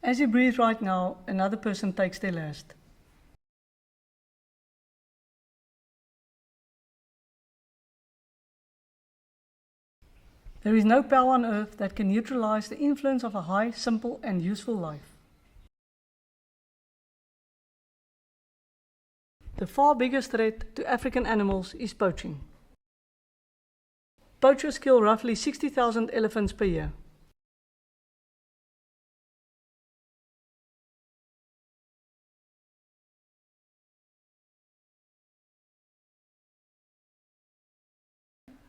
As you breathe right now, another person takes their last. There is no power on earth that can neutralize the influence of a high, simple and useful life. The far biggest threat to African animals is poaching. Poachers kill roughly 60,000 elephants per year.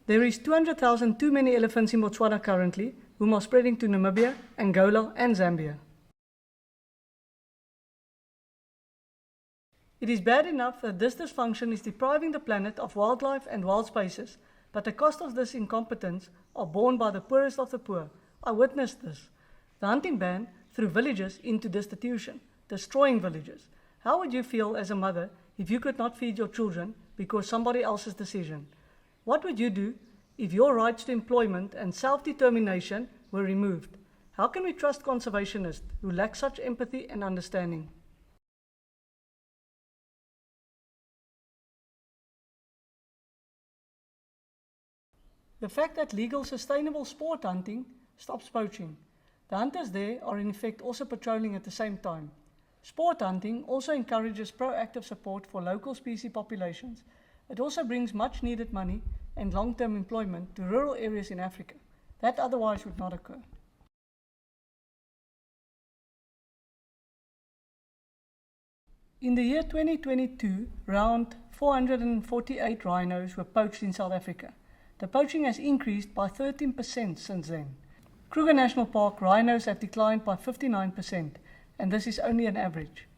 There is 200,000 too many elephants in Botswana currently, whom are spreading to Namibia, Angola and Zambia. It is bad enough that this dysfunction is depriving the planet of wildlife and wild spaces, but the cost of this incompetence are borne by the poorest of the poor. I witnessed this. The hunting ban threw villages into destitution, destroying villages. How would you feel as a mother if you could not feed your children because somebody else's decision? What would you do if your rights to employment and self-determination were removed? How can we trust conservationists who lack such empathy and understanding? The fact that legal sustainable sport hunting stops poaching. The hunters there are in effect also patrolling at the same time. Sport hunting also encourages proactive support for local species populations. It also brings much needed money and long-term employment to rural areas in Africa. That otherwise would not occur. In the year 2022, around 448 rhinos were poached in South Africa. The poaching has increased by 13% since then. Kruger National Park rhinos have declined by 59%, and this is only an average.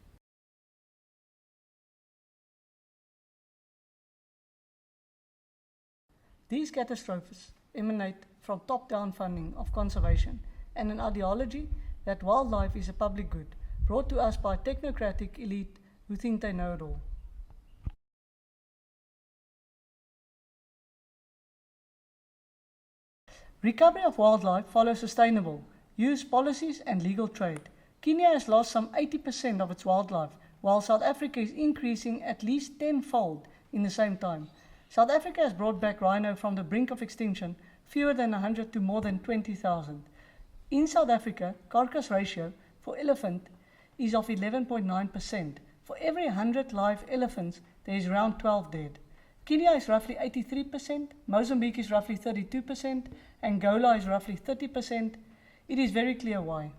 These catastrophes emanate from top-down funding of conservation and an ideology that wildlife is a public good, brought to us by a technocratic elite who think they know it all. Recovery of wildlife follows sustainable use policies and legal trade. Kenya has lost some 80% of its wildlife, while South Africa is increasing at least tenfold in the same time. South Africa has brought back rhino from the brink of extinction, fewer than 100 to more than 20,000. In South Africa, carcass ratio for elephant is of 11.9%. For every 100 live elephants, there is around 12 dead. Kenya is roughly 83%, Mozambique is roughly 32%, Angola is roughly 30%. It is very clear why.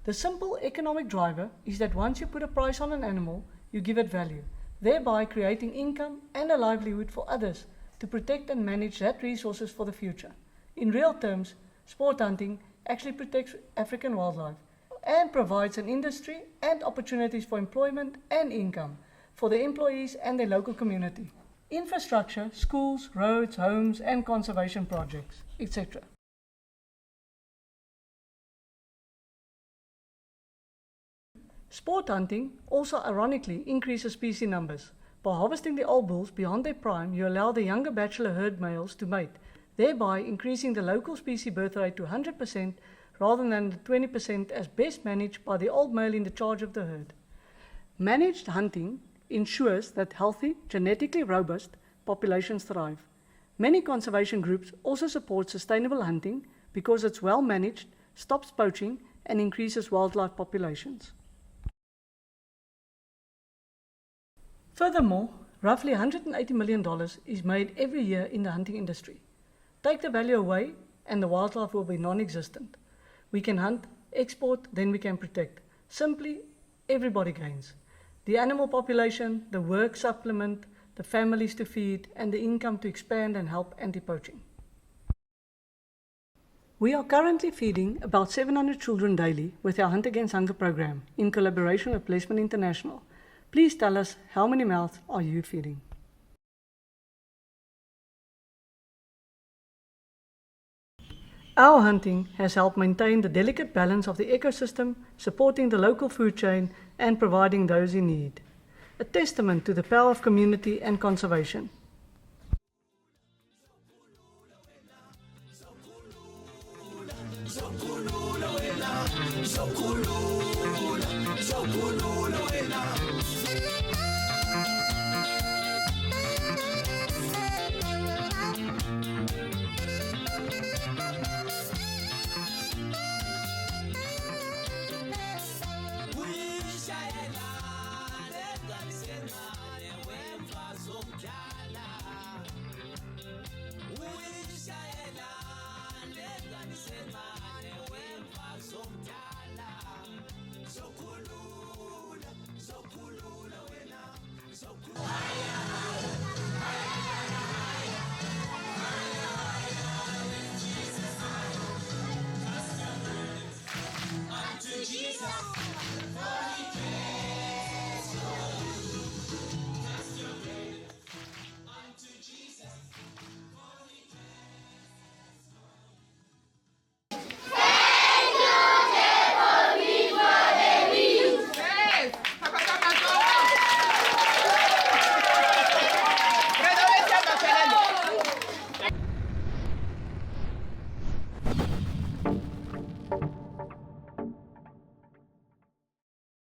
The simple economic driver is that once you put a price on an animal, you give it value, thereby creating income and a livelihood for others to protect and manage that resources for the future. In real terms, sport hunting actually protects African wildlife and provides an industry and opportunities for employment and income for the employees and their local community. Infrastructure, schools, roads, homes and conservation projects, etc. Sport hunting also ironically increases species numbers. By harvesting the old bulls beyond their prime, you allow the younger bachelor herd males to mate, thereby increasing the local species birth rate to 100% rather than the 20% as best managed by the old male in the charge of the herd. Managed hunting ensures that healthy, genetically robust populations thrive. Many conservation groups also support sustainable hunting because it's well managed, stops poaching, and increases wildlife populations. Furthermore, roughly $180 million is made every year in the hunting industry. Take the value away and the wildlife will be non-existent. We can hunt, export, then we can protect. Simply, everybody gains. The animal population, the work supplement, the families to feed, and the income to expand and help anti-poaching. We are currently feeding about 700 children daily with our Hunt Against Hunger program in collaboration with Blessman International. Please tell us, how many mouths are you feeding? Our hunting has helped maintain the delicate balance of the ecosystem, supporting the local food chain and providing those in need. A testament to the power of community and conservation. Zawukhulula wena